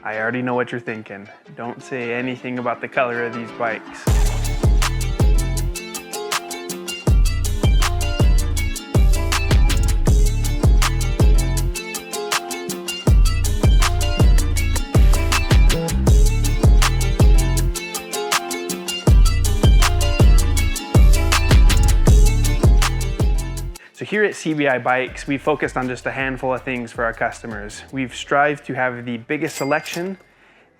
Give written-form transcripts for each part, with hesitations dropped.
I already know what you're thinking. Don't say anything about the color of these bikes. So here at CBI Bikes, we focused on just a handful of things for our customers. We've strived to have the biggest selection,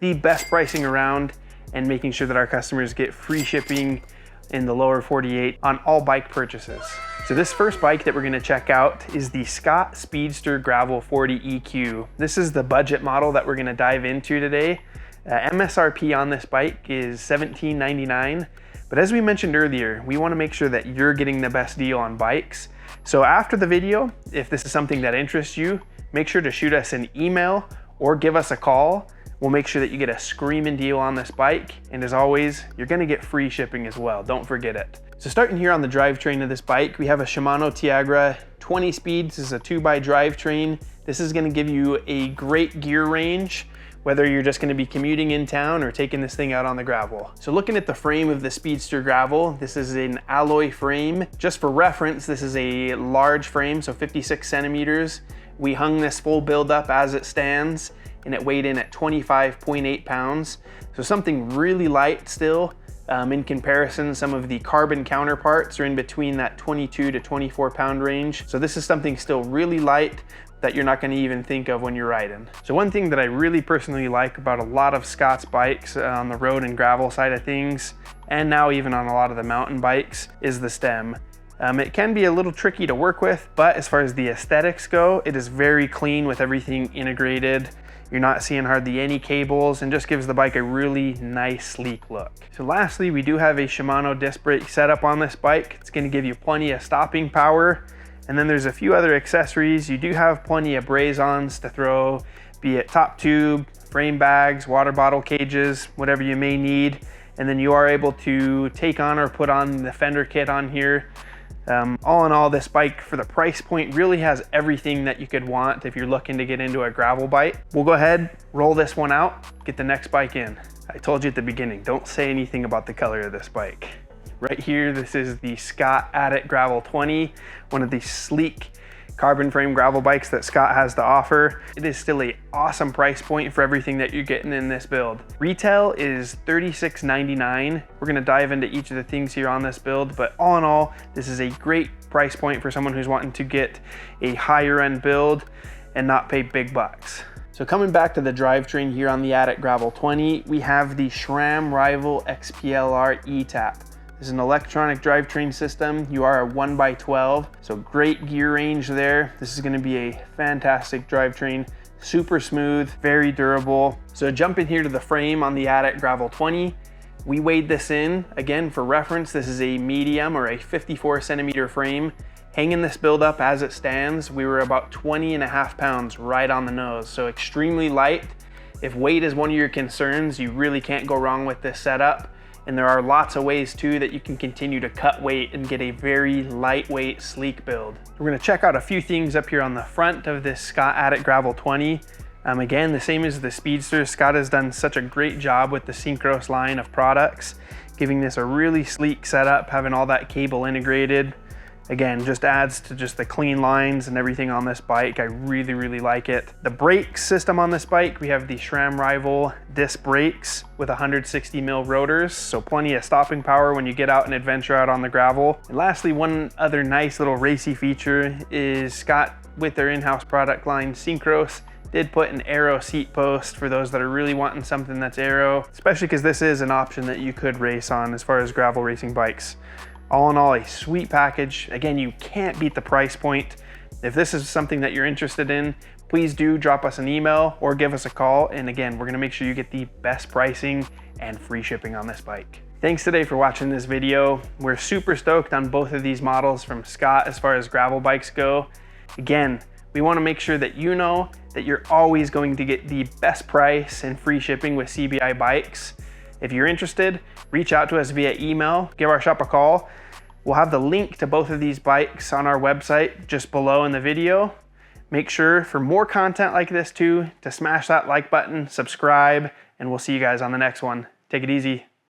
the best pricing around, and making sure that our customers get free shipping in the lower 48 on all bike purchases. So this first bike that we're gonna check out is the Scott Speedster Gravel 40 EQ. This is the budget model that we're gonna dive into today. MSRP on this bike is $17.99, but as we mentioned earlier, we wanna make sure that you're getting the best deal on bikes. So after the video, if this is something that interests you, make sure to shoot us an email or give us a call. We'll make sure that you get a screaming deal on this bike. And as always, you're gonna get free shipping as well. Don't forget it. So starting here on the drivetrain of this bike, we have a Shimano Tiagra 20 speed. This is a 2x drivetrain. This is gonna give you a great gear range, whether you're just gonna be commuting in town or taking this thing out on the gravel. So looking at the frame of the Speedster Gravel, this is an alloy frame. Just for reference, this is a large frame, so 56 centimeters. We hung this full build up as it stands, and it weighed in at 25.8 pounds. So something really light still. In comparison, some of the carbon counterparts are in between that 22 to 24 pound range. So this is something still really light that you're not going to even think of when you're riding. So one thing that I really personally like about a lot of Scott's bikes on the road and gravel side of things, and now even on a lot of the mountain bikes, is the stem. It can be a little tricky to work with, but as far as the aesthetics go, it is very clean with everything integrated. You're not seeing hardly any cables, and just gives the bike a really nice, sleek look. So lastly, we do have a Shimano disc brake setup on this bike. It's going to give you plenty of stopping power. And then there's a few other accessories. You do have plenty of braze-ons to throw, be it top tube, frame bags, water bottle cages, whatever you may need. And then you are able to take on or put on the fender kit on here. All in all, this bike for the price point really has everything that you could want if you're looking to get into a gravel bike. We'll go ahead, roll this one out, get the next bike in. I told you at the beginning, don't say anything about the color of this bike. Right here, this is the Scott Addict Gravel 20, one of the sleek carbon frame gravel bikes that Scott has to offer. It is still an awesome price point for everything that you're getting in this build. Retail is $36.99. We're gonna dive into each of the things here on this build, but all in all, this is a great price point for someone who's wanting to get a higher end build and not pay big bucks. So coming back to the drivetrain here on the Addict Gravel 20, we have the SRAM Rival XPLR E-Tap. This is an electronic drivetrain system. You are a 1x12, so great gear range there. This is gonna be a fantastic drivetrain, super smooth, very durable. So jumping here to the frame on the Addict Gravel 20, we weighed this in. Again, for reference, this is a medium or a 54 centimeter frame. Hanging this build up as it stands, we were about 20.5 pounds right on the nose, so extremely light. If weight is one of your concerns, you really can't go wrong with this setup. And there are lots of ways too that you can continue to cut weight and get a very lightweight, sleek build. We're gonna check out a few things up here on the front of this Scott Addict Gravel 20. Again, the same as the Speedster, Scott has done such a great job with the Synchros line of products, giving this a really sleek setup, having all that cable integrated. Again, just adds to just the clean lines and everything on this bike. I really, really like it. The brake system on this bike, we have the SRAM Rival disc brakes with 160 mil rotors, so plenty of stopping power when you get out and adventure out on the gravel. And lastly, one other nice little racy feature is Scott, with their in-house product line, Synchros, did put an aero seat post for those that are really wanting something that's aero, especially because this is an option that you could race on as far as gravel racing bikes. All in all, a sweet package. Again, you can't beat the price point. If this is something that you're interested in, please do drop us an email or give us a call. And again, we're gonna make sure you get the best pricing and free shipping on this bike. Thanks today for watching this video. We're super stoked on both of these models from Scott as far as gravel bikes go. Again, we wanna make sure that you know that you're always going to get the best price and free shipping with CBI Bikes. If you're interested, reach out to us via email, give our shop a call. We'll have the link to both of these bikes on our website just below in the video. Make sure for more content like this too to smash that like button, subscribe, and we'll see you guys on the next one. Take it easy.